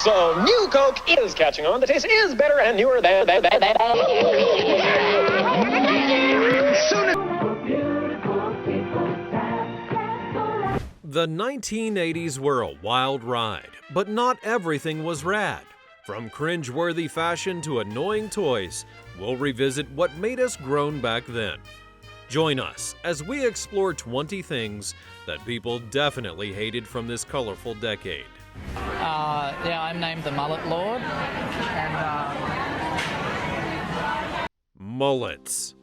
So, new Coke is catching on. The taste is better and newer than... The 1980s were a wild ride, but not everything was rad. From cringe-worthy fashion to annoying toys, we'll revisit what made us groan back then. Join us as we explore 20 things that people definitely hated from this colorful decade. Yeah, I'm named the Mullet Lord. Mullets.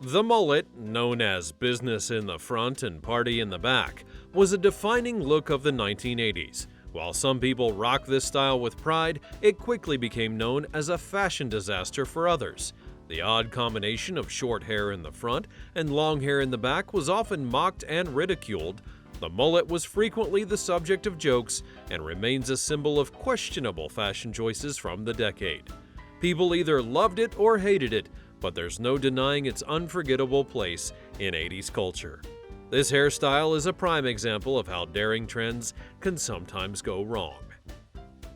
The mullet, known as business in the front and party in the back, was a defining look of the 1980s. While some people rocked this style with pride, it quickly became known as a fashion disaster for others. The odd combination of short hair in the front and long hair in the back was often mocked and ridiculed. The mullet was frequently the subject of jokes and remains a symbol of questionable fashion choices from the decade. People either loved it or hated it, but there's no denying its unforgettable place in 80s culture. This hairstyle is a prime example of how daring trends can sometimes go wrong.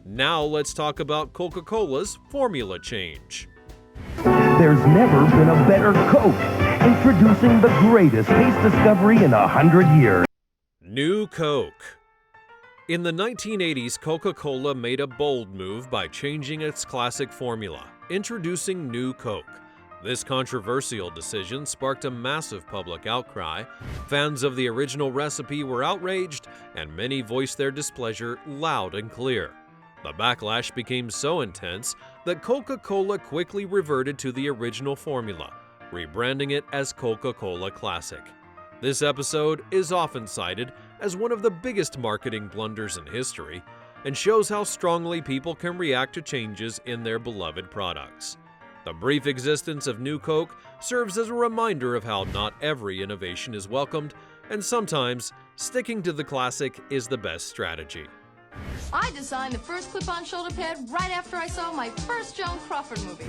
Now let's talk about Coca-Cola's formula change. There's never been a better Coke, introducing the greatest taste discovery in 100 years. New Coke. In the 1980s, Coca-Cola made a bold move by changing its classic formula, introducing New Coke. This controversial decision sparked a massive public outcry. Fans of the original recipe were outraged, and many voiced their displeasure loud and clear. The backlash became so intense that Coca-Cola quickly reverted to the original formula, rebranding it as Coca-Cola Classic. This episode is often cited as one of the biggest marketing blunders in history and shows how strongly people can react to changes in their beloved products. The brief existence of New Coke serves as a reminder of how not every innovation is welcomed, and sometimes sticking to the classic is the best strategy. I designed the first clip-on shoulder pad right after I saw my first Joan Crawford movie.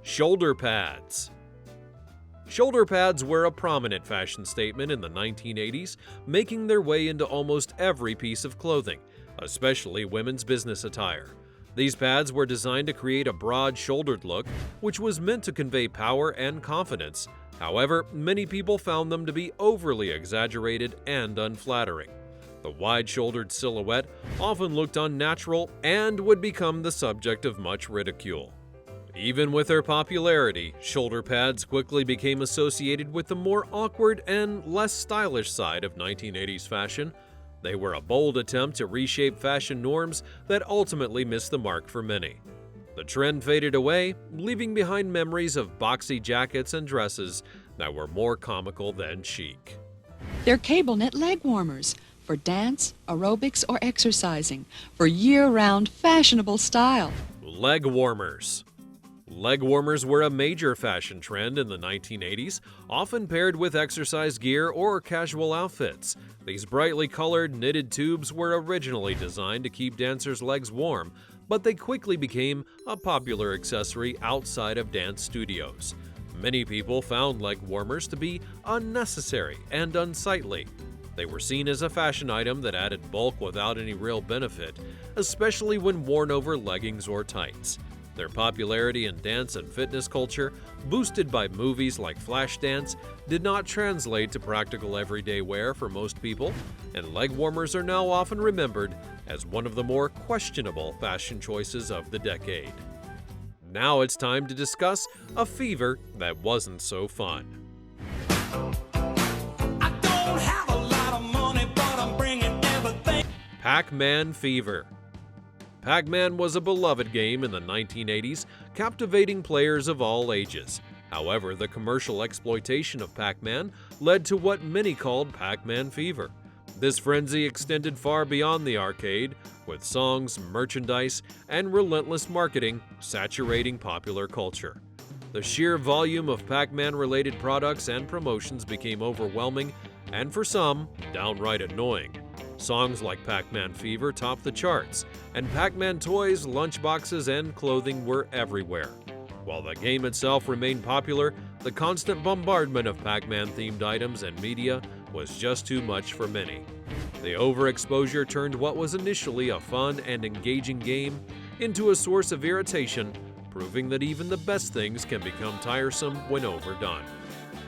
Shoulder pads. Shoulder pads were a prominent fashion statement in the 1980s, making their way into almost every piece of clothing, especially women's business attire. These pads were designed to create a broad-shouldered look, which was meant to convey power and confidence. However, many people found them to be overly exaggerated and unflattering. The wide-shouldered silhouette often looked unnatural and would become the subject of much ridicule. Even with their popularity, shoulder pads quickly became associated with the more awkward and less stylish side of 1980s fashion. They were a bold attempt to reshape fashion norms that ultimately missed the mark for many. The trend faded away, leaving behind memories of boxy jackets and dresses that were more comical than chic. They're cable knit leg warmers for dance, aerobics, or exercising for year-round fashionable style. Leg warmers. Leg warmers were a major fashion trend in the 1980s, often paired with exercise gear or casual outfits. These brightly colored knitted tubes were originally designed to keep dancers' legs warm, but they quickly became a popular accessory outside of dance studios. Many people found leg warmers to be unnecessary and unsightly. They were seen as a fashion item that added bulk without any real benefit, especially when worn over leggings or tights. Their popularity in dance and fitness culture, boosted by movies like Flashdance, did not translate to practical everyday wear for most people, and leg warmers are now often remembered as one of the more questionable fashion choices of the decade. Now it's time to discuss a fever that wasn't so fun. I don't have a lot of money, but I'm bringing everything. Pac-Man Fever. Pac-Man was a beloved game in the 1980s, captivating players of all ages. However, the commercial exploitation of Pac-Man led to what many called Pac-Man Fever. This frenzy extended far beyond the arcade, with songs, merchandise, and relentless marketing saturating popular culture. The sheer volume of Pac-Man-related products and promotions became overwhelming, and for some, downright annoying. Songs like Pac-Man Fever topped the charts, and Pac-Man toys, lunchboxes, and clothing were everywhere. While the game itself remained popular, the constant bombardment of Pac-Man-themed items and media was just too much for many. The overexposure turned what was initially a fun and engaging game into a source of irritation, proving that even the best things can become tiresome when overdone.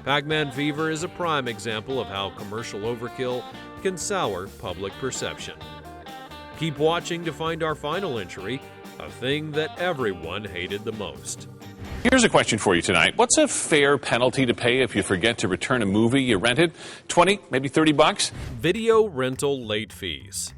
Pac-Man Fever is a prime example of how commercial overkill can sour public perception. Keep watching to find our final entry, a thing that everyone hated the most. Here's a question for you tonight. What's a fair penalty to pay if you forget to return a movie you rented? 20, maybe 30 bucks? Video rental late fees.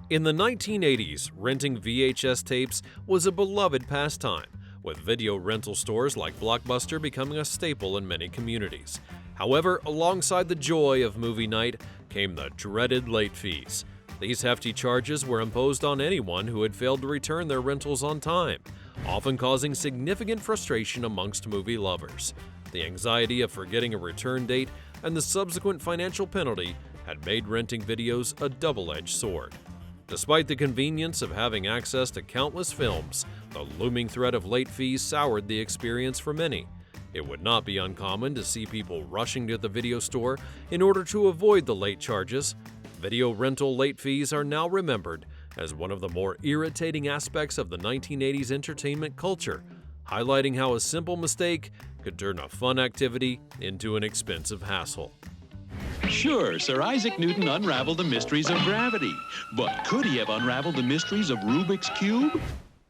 In the 1980s, renting VHS tapes was a beloved pastime, with video rental stores like Blockbuster becoming a staple in many communities. However, alongside the joy of movie night came the dreaded late fees. These hefty charges were imposed on anyone who had failed to return their rentals on time, often causing significant frustration amongst movie lovers. The anxiety of forgetting a return date and the subsequent financial penalty had made renting videos a double-edged sword. Despite the convenience of having access to countless films, the looming threat of late fees soured the experience for many. It would not be uncommon to see people rushing to the video store in order to avoid the late charges. Video rental late fees are now remembered as one of the more irritating aspects of the 1980s entertainment culture, highlighting how a simple mistake could turn a fun activity into an expensive hassle. Sure, Sir Isaac Newton unraveled the mysteries of gravity, but could he have unraveled the mysteries of Rubik's Cube?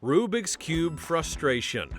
Rubik's Cube frustration.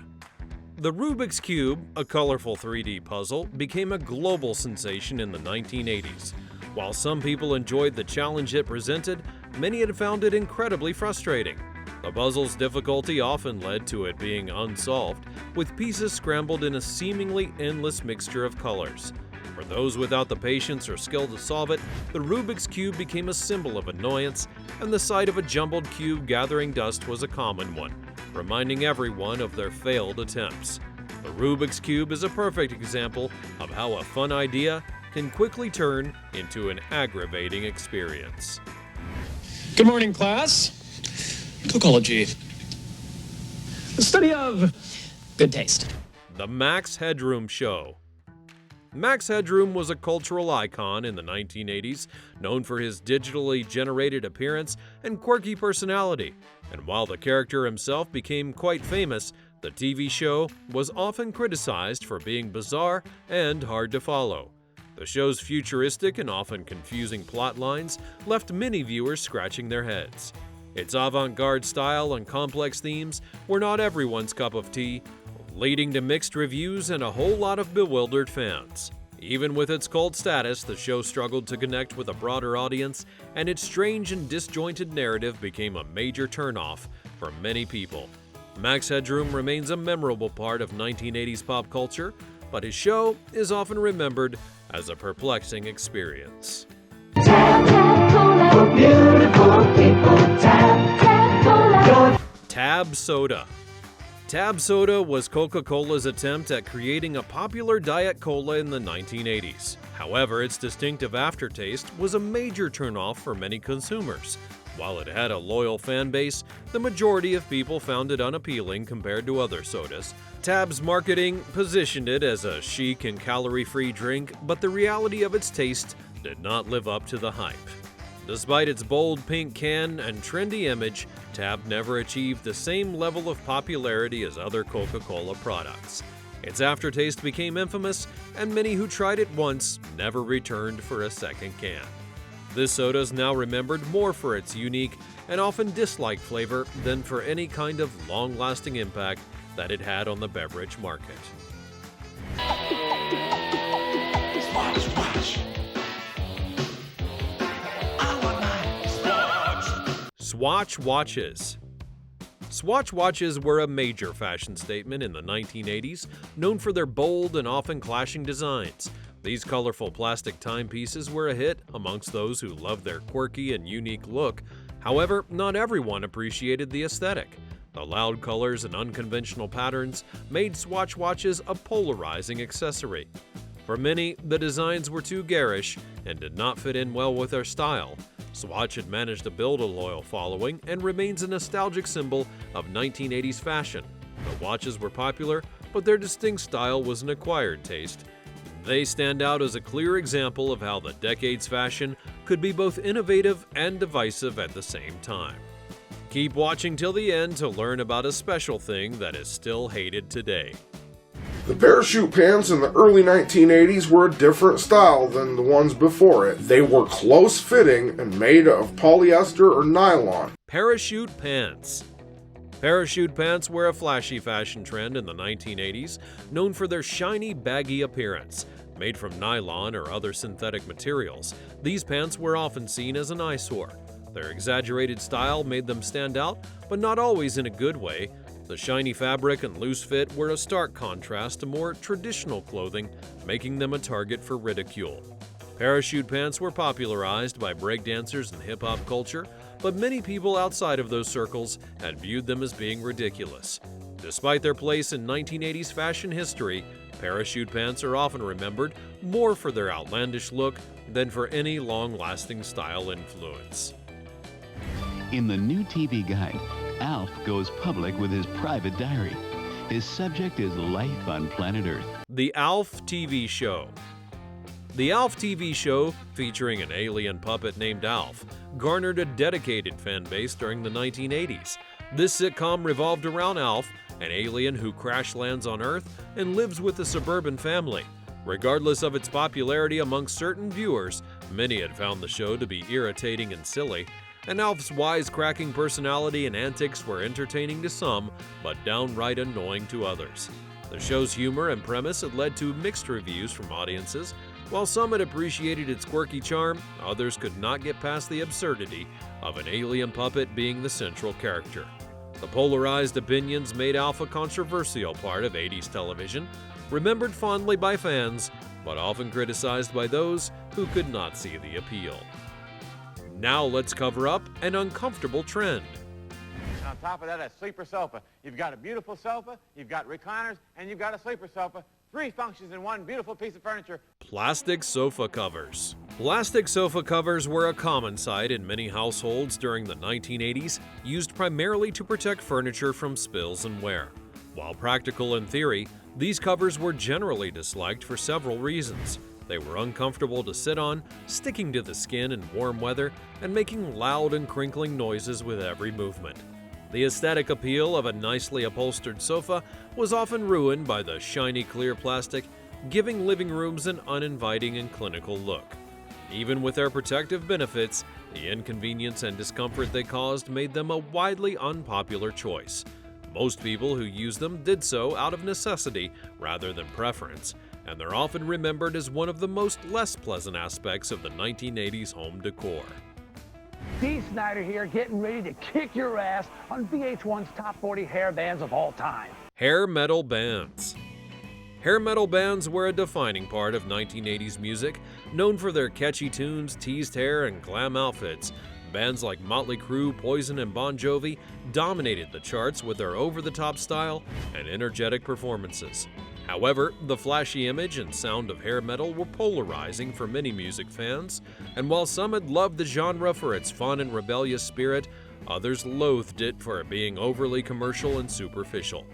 The Rubik's Cube, a colorful 3D puzzle, became a global sensation in the 1980s. While some people enjoyed the challenge it presented, many had found it incredibly frustrating. The puzzle's difficulty often led to it being unsolved, with pieces scrambled in a seemingly endless mixture of colors. For those without the patience or skill to solve it, the Rubik's Cube became a symbol of annoyance, and the sight of a jumbled cube gathering dust was a common one, reminding everyone of their failed attempts. The Rubik's Cube is a perfect example of how a fun idea can quickly turn into an aggravating experience. Good morning, class. Cocology. The study of Good taste. The Max Headroom Show. Max Headroom was a cultural icon in the 1980s, known for his digitally generated appearance and quirky personality. And while the character himself became quite famous, the TV show was often criticized for being bizarre and hard to follow. The show's futuristic and often confusing plot lines left many viewers scratching their heads. Its avant-garde style and complex themes were not everyone's cup of tea, leading to mixed reviews and a whole lot of bewildered fans. Even with its cult status, the show struggled to connect with a broader audience, and its strange and disjointed narrative became a major turnoff for many people. Max Headroom remains a memorable part of 1980s pop culture, but his show is often remembered as a perplexing experience. Tab Soda. Tab Soda was Coca-Cola's attempt at creating a popular Diet Cola in the 1980s. However, its distinctive aftertaste was a major turnoff for many consumers. While it had a loyal fan base, the majority of people found it unappealing compared to other sodas. Tab's marketing positioned it as a chic and calorie-free drink, but the reality of its taste did not live up to the hype. Despite its bold pink can and trendy image, Tab never achieved the same level of popularity as other Coca-Cola products. Its aftertaste became infamous, and many who tried it once never returned for a second can. This soda is now remembered more for its unique and often disliked flavor than for any kind of long-lasting impact that it had on the beverage market. Swatch Watch. Swatch Watches. Swatch Watches were a major fashion statement in the 1980s, known for their bold and often clashing designs. These colorful plastic timepieces were a hit amongst those who loved their quirky and unique look. However, not everyone appreciated the aesthetic. The loud colors and unconventional patterns made Swatch Watches a polarizing accessory. For many, the designs were too garish and did not fit in well with their style. Swatch had managed to build a loyal following and remains a nostalgic symbol of 1980s fashion. The watches were popular, but their distinct style was an acquired taste. They stand out as a clear example of how the decade's fashion could be both innovative and divisive at the same time. Keep watching till the end to learn about a special thing that is still hated today. The parachute pants in the early 1980s were a different style than the ones before it. They were close-fitting and made of polyester or nylon. Parachute pants. Parachute pants were a flashy fashion trend in the 1980s, known for their shiny, baggy appearance. Made from nylon or other synthetic materials, these pants were often seen as an eyesore. Their exaggerated style made them stand out, but not always in a good way. The shiny fabric and loose fit were a stark contrast to more traditional clothing, making them a target for ridicule. Parachute pants were popularized by breakdancers and hip-hop culture, but many people outside of those circles had viewed them as being ridiculous. Despite their place in 1980s fashion history, parachute pants are often remembered more for their outlandish look than for any long-lasting style influence. In the new TV guide, Alf goes public with his private diary. His subject is life on planet Earth. The Alf TV Show. The Alf TV Show, featuring an alien puppet named Alf, garnered a dedicated fan base during the 1980s. This sitcom revolved around Alf, an alien who crash lands on Earth and lives with a suburban family. Regardless of its popularity among certain viewers, many had found the show to be irritating and silly, and Alf's wisecracking personality and antics were entertaining to some, but downright annoying to others. The show's humor and premise had led to mixed reviews from audiences. While some had appreciated its quirky charm, others could not get past the absurdity of an alien puppet being the central character. The polarized opinions made Alf a controversial part of 80s television, remembered fondly by fans, but often criticized by those who could not see the appeal. Now let's cover up an uncomfortable trend. On top of that, a sleeper sofa. You've got a beautiful sofa, you've got recliners, and you've got a sleeper sofa. 3 functions in one beautiful piece of furniture. Plastic sofa covers. Plastic sofa covers were a common sight in many households during the 1980s, used primarily to protect furniture from spills and wear. While practical in theory, these covers were generally disliked for several reasons. They were uncomfortable to sit on, sticking to the skin in warm weather, and making loud and crinkling noises with every movement. The aesthetic appeal of a nicely upholstered sofa was often ruined by the shiny clear plastic, giving living rooms an uninviting and clinical look. Even with their protective benefits, the inconvenience and discomfort they caused made them a widely unpopular choice. Most people who used them did so out of necessity rather than preference, and they're often remembered as one of the most less pleasant aspects of the 1980s home decor. Dee Snider here, getting ready to kick your ass on VH1's Top 40 hair bands of all time. Hair metal bands. Hair metal bands were a defining part of 1980s music, known for their catchy tunes, teased hair, and glam outfits. Bands like Motley Crue, Poison, and Bon Jovi dominated the charts with their over-the-top style and energetic performances. However, the flashy image and sound of hair metal were polarizing for many music fans, and while some had loved the genre for its fun and rebellious spirit, others loathed it for it being overly commercial and superficial.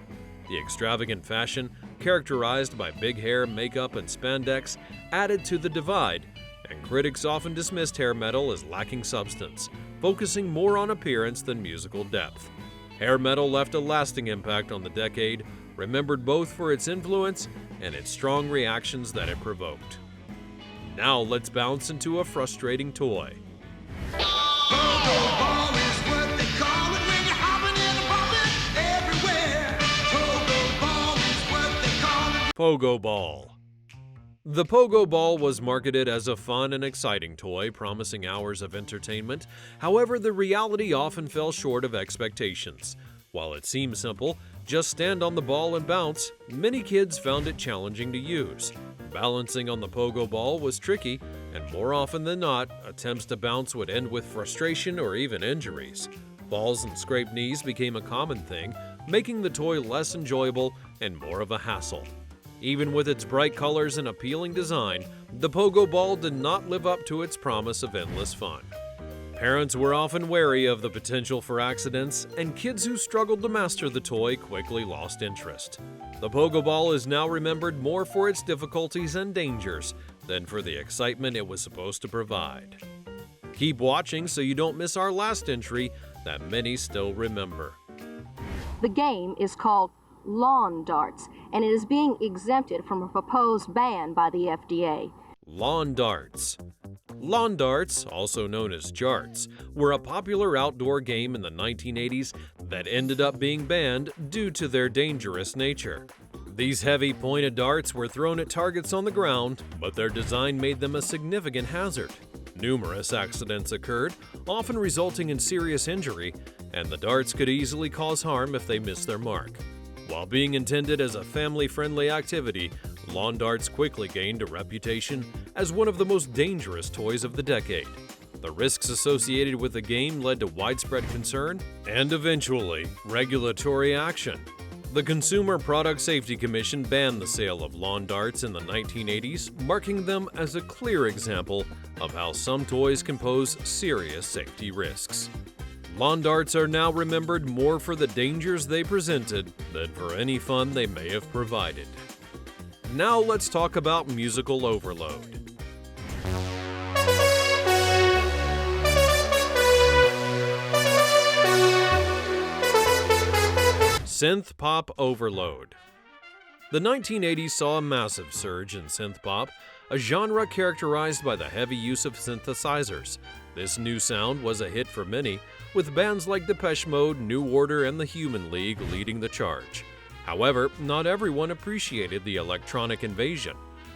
The extravagant fashion, characterized by big hair, makeup, and spandex, added to the divide, and critics often dismissed hair metal as lacking substance, focusing more on appearance than musical depth. Hair metal left a lasting impact on the decade, remembered both for its influence and its strong reactions that it provoked. Now let's bounce into a frustrating toy. Pogo Ball is what they call it when you're hopping and bumping everywhere. Pogo Ball is what they call it. Pogo Ball. The Pogo Ball was marketed as a fun and exciting toy, promising hours of entertainment. However, the reality often fell short of expectations. While it seemed simple, just stand on the ball and bounce, many kids found it challenging to use. Balancing on the Pogo Ball was tricky, and more often than not, attempts to bounce would end with frustration or even injuries. Falls and scraped knees became a common thing, making the toy less enjoyable and more of a hassle. Even with its bright colors and appealing design, the Pogo Ball did not live up to its promise of endless fun. Parents were often wary of the potential for accidents, and kids who struggled to master the toy quickly lost interest. The Pogo Ball is now remembered more for its difficulties and dangers than for the excitement it was supposed to provide. Keep watching so you don't miss our last entry that many still remember. The game is called lawn darts, and it is being exempted from a proposed ban by the FDA. Lawn darts. Lawn darts, also known as jarts, were a popular outdoor game in the 1980s that ended up being banned due to their dangerous nature. These heavy pointed darts were thrown at targets on the ground, but their design made them a significant hazard. Numerous accidents occurred, often resulting in serious injury, and the darts could easily cause harm if they missed their mark. While being intended as a family-friendly activity, lawn darts quickly gained a reputation as one of the most dangerous toys of the decade. The risks associated with the game led to widespread concern and eventually regulatory action. The Consumer Product Safety Commission banned the sale of lawn darts in the 1980s, marking them as a clear example of how some toys can pose serious safety risks. Lawn darts are now remembered more for the dangers they presented than for any fun they may have provided. Now let's talk about musical overload. Synthpop Overload. The 1980s saw a massive surge in synthpop, a genre characterized by the heavy use of synthesizers. This new sound was a hit for many, with bands like Depeche Mode, New Order, and the Human League leading the charge. However, not everyone appreciated the electronic invasion.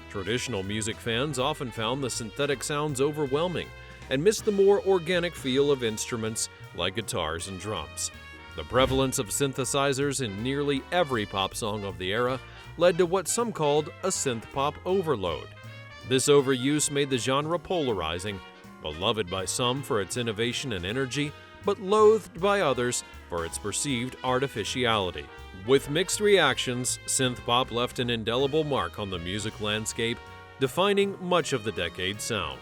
Traditional music fans often found the synthetic sounds overwhelming and missed the more organic feel of instruments like guitars and drums. The prevalence of synthesizers in nearly every pop song of the era led to what some called a synthpop overload. This overuse made the genre polarizing, beloved by some for its innovation and energy, but loathed by others for its perceived artificiality. With mixed reactions, synthpop left an indelible mark on the music landscape, defining much of the decade's sound.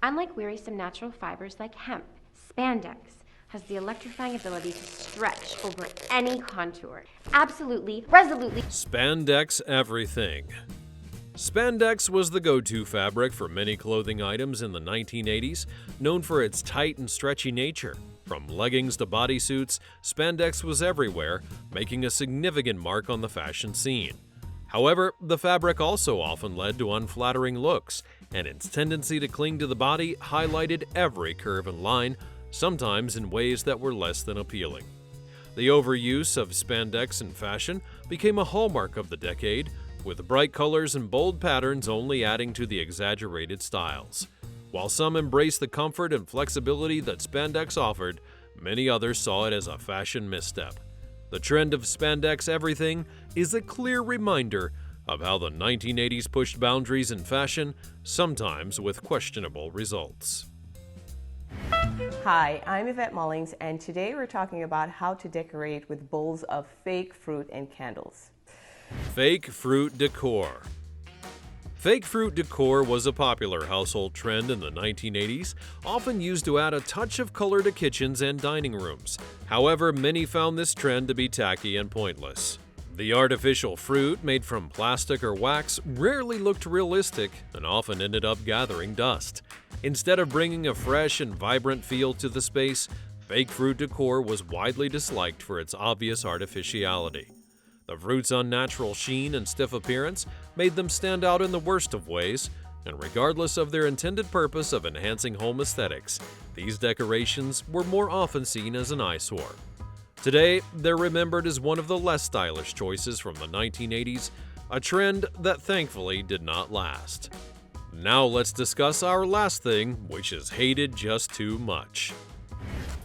Unlike wearisome natural fibers like hemp, spandex has the electrifying ability to stretch over any contour. Absolutely, resolutely. Spandex Everything. Spandex was the go-to fabric for many clothing items in the 1980s, known for its tight and stretchy nature. From leggings to bodysuits, spandex was everywhere, making a significant mark on the fashion scene. However, the fabric also often led to unflattering looks, and its tendency to cling to the body highlighted every curve and line, sometimes in ways that were less than appealing. The overuse of spandex in fashion became a hallmark of the decade, with bright colors and bold patterns only adding to the exaggerated styles. While some embraced the comfort and flexibility that spandex offered, many others saw it as a fashion misstep. The trend of Spandex Everything is a clear reminder of how the 1980s pushed boundaries in fashion, sometimes with questionable results. Hi, I'm Yvette Mullings, and today we're talking about how to decorate with bowls of fake fruit and candles. Fake fruit decor. Fake fruit decor was a popular household trend in the 1980s, often used to add a touch of color to kitchens and dining rooms. However, many found this trend to be tacky and pointless. The artificial fruit, made from plastic or wax, rarely looked realistic and often ended up gathering dust. Instead of bringing a fresh and vibrant feel to the space, fake fruit decor was widely disliked for its obvious artificiality. The fruit's unnatural sheen and stiff appearance made them stand out in the worst of ways, and regardless of their intended purpose of enhancing home aesthetics, these decorations were more often seen as an eyesore. Today, they're remembered as one of the less stylish choices from the 1980s, a trend that thankfully did not last. Now let's discuss our last thing, which is hated just too much.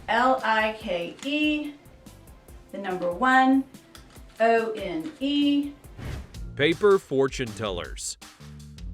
L-I-K-E, the number 1, O-N-E. Paper fortune tellers.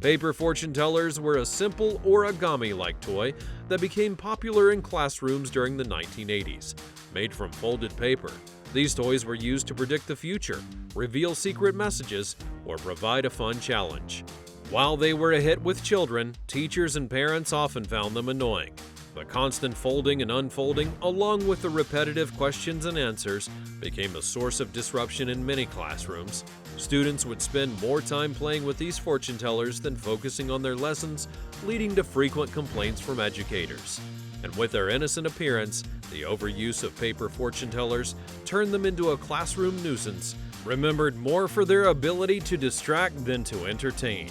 Paper fortune tellers were a simple origami-like toy that became popular in classrooms during the 1980s. Made from folded paper, these toys were used to predict the future, reveal secret messages, or provide a fun challenge. While they were a hit with children, teachers and parents often found them annoying. The constant folding and unfolding, along with the repetitive questions and answers, became a source of disruption in many classrooms. Students would spend more time playing with these fortune tellers than focusing on their lessons, leading to frequent complaints from educators. And with their innocent appearance, the overuse of paper fortune tellers turned them into a classroom nuisance, remembered more for their ability to distract than to entertain.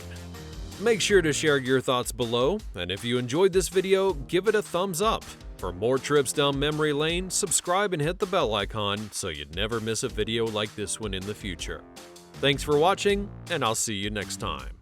Make sure to share your thoughts below, and if you enjoyed this video, give it a thumbs up. For more trips down memory lane, subscribe and hit the bell icon so you'd never miss a video like this one in the future. Thanks for watching, and I'll see you next time.